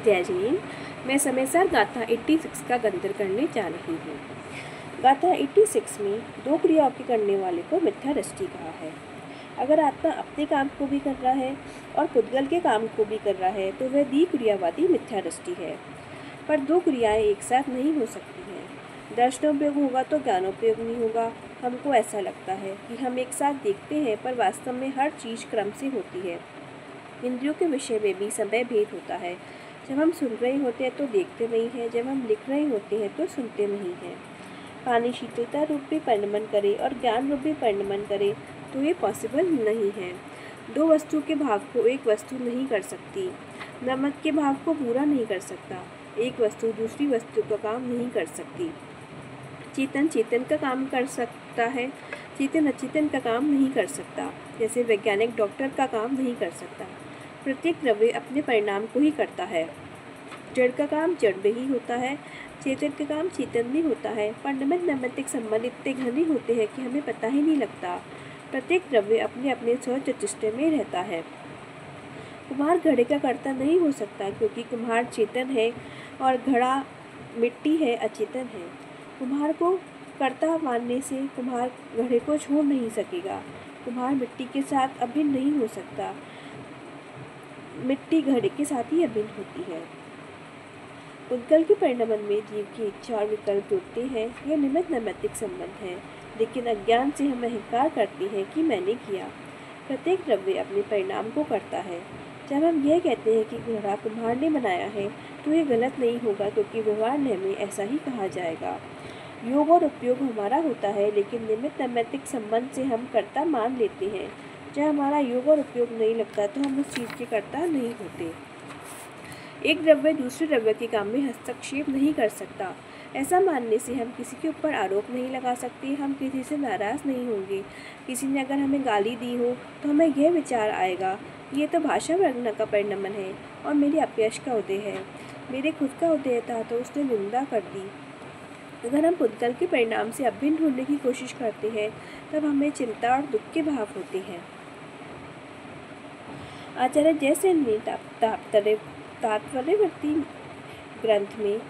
जय जैन। मैं समयसार गाथा 86 का गंतर करने जा रही हूँ। गाथा 86 में दो क्रियाओं के करने वाले को मिथ्या दृष्टि कहा है। अगर आत्मा अपने काम को भी कर रहा है और पुद्गल के काम को भी कर रहा है तो वह द्विक्रियावादी मिथ्या दृष्टि है। पर दो क्रियाएं एक साथ नहीं हो सकती हैं। दर्शनोपयोग होगा तो ज्ञानोपयोग नहीं होगा। हमको ऐसा लगता है कि हम एक साथ देखते हैं, पर वास्तव में हर चीज़ क्रम से होती है। इंद्रियों के विषय में भी समय भेद होता है। जब हम सुन रहे होते हैं तो देखते नहीं हैं, जब हम लिख रहे होते हैं तो सुनते नहीं हैं। पानी शीतलता रूप भी परिणमन करे और ज्ञान रूप भी परिणमन करे तो ये पॉसिबल नहीं है। दो वस्तु के भाव को एक वस्तु नहीं कर सकती। नमक के भाव को पूरा नहीं कर सकता। एक वस्तु दूसरी वस्तु का काम नहीं कर सकती। चेतन चेतन का काम कर सकता है, चेतन अचेतन का काम नहीं कर सकता। जैसे वैज्ञानिक डॉक्टर का काम नहीं कर सकता। प्रत्येक द्रव्य अपने परिणाम को ही करता है। जड़ का काम जड़ में ही होता है, चेतन का काम चेतन में होता है। पर निमित्त नैमित्तिक संबंध इतने घने होते हैं कि हमें पता ही नहीं लगता। प्रत्येक द्रव्य अपने अपने स्वचेष्ट में रहता है। कुम्हार घड़े का कर्ता नहीं हो सकता, क्योंकि कुम्हार चेतन है और घड़ा मिट्टी है, अचेतन है। कुम्हार को कर्ता मानने से कुम्हार घड़े को छोड़ नहीं सकेगा। कुम्हार मिट्टी के साथ अभिन्न नहीं हो सकता, मिट्टी घड़े के साथ ही अभिन्न होती है। पुद्गल के परिणमन में जीव की इच्छा और विकल्प जुड़ते हैं। यह निमित्त नैमित्तिक संबंध है, लेकिन अज्ञान से हम अहंकार करते हैं कि मैंने किया। प्रत्येक द्रव्य अपने परिणाम को करता है। जब हम यह कहते हैं कि घड़ा कुम्हार ने बनाया है तो ये गलत नहीं होगा, क्योंकि व्यवहार में ऐसा ही कहा जाएगा। योग और उपयोग हमारा होता है, लेकिन निमित्त नैमित्तिक संबंध से हम कर्ता मान लेते हैं। जब हमारा योग और उपयोग नहीं लगता तो हम उस चीज़ के कर्ता नहीं होते। एक द्रव्य दूसरे द्रव्य के काम में हस्तक्षेप नहीं कर सकता। ऐसा मानने से हम किसी के ऊपर आरोप नहीं लगा सकते। हम किसी से नाराज़ नहीं होंगे। किसी ने अगर हमें गाली दी हो तो हमें यह विचार आएगा, ये तो भाषा वर्णना का परिणमन है और मेरे अपयश का उदय है। मेरे खुद का उदय था तो उसने निंदा कर दी। अगर हम पुद्गल के परिणाम से अभिन्न होने की कोशिश करते हैं तब हमें चिंता और दुख के भाव होते हैं। आचार्य जयसेन ने तात्पर्यवर्ती ग्रंथ में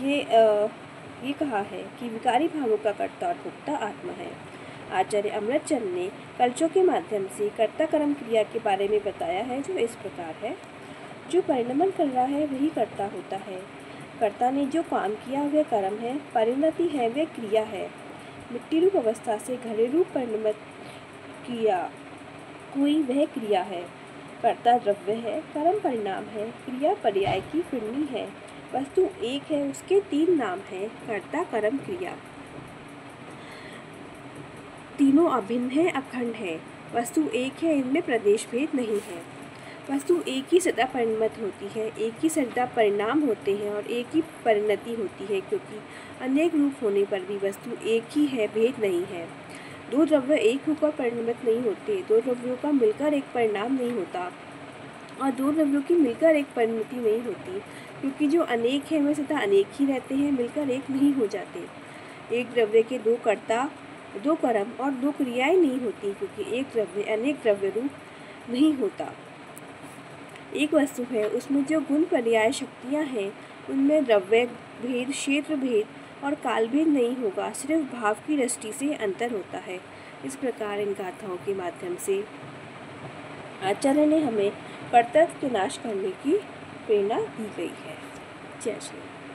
ये कहा है कि विकारी भावों का कर्ता और भोक्ता आत्मा है। आचार्य अमृतचंद ने कलचों के माध्यम से कर्ता कर्म क्रिया के बारे में बताया है, जो इस प्रकार है। जो परिणमन कर रहा है वही कर्ता होता है। कर्ता ने जो काम किया वह कर्म है, परिणति है वह क्रिया है। मिट्टी रूप अवस्था से घड़े रूप परिणमित किया हुई वह क्रिया है। कर्ता द्रव्य है, कर्म परिणाम है, क्रिया पर्याय की फिरनी है। वस्तु एक है, उसके तीन नाम हैं, कर्ता कर्म क्रिया। तीनों अभिन्न है, अखंड है। वस्तु एक है, इनमें प्रदेश भेद नहीं है। वस्तु एक ही सदा परिणमित होती है, एक ही सदा परिणाम होते हैं और एक ही परिणति होती है, क्योंकि अनेक रूप होने पर भी वस्तु एक ही है, भेद नहीं है। दो द्रव्य एक होकर परिणमित नहीं होते। दो द्रव्यों का मिलकर एक परिणाम नहीं होता और दो द्रव्यों की मिलकर एक परिणति नहीं होती, क्योंकि जो अनेक है वे सदा अनेक ही रहते हैं, मिलकर एक नहीं हो जाते। एक द्रव्य के दो कर्ता, दो कर्म और दो क्रियाएं नहीं होती, क्योंकि एक द्रव्य अनेक द्रव्य रूप नहीं होता। एक वस्तु है, उसमें जो गुण पर्याय शक्तियाँ हैं उनमें द्रव्य भेद, क्षेत्र भेद और काल भेद नहीं होगा, सिर्फ भाव की दृष्टि से अंतर होता है। इस प्रकार इन गाथाओं के माध्यम से आचार्य ने हमें कर्तव्य के नाश करने की प्रेरणा दी गई है। जय श्री राम।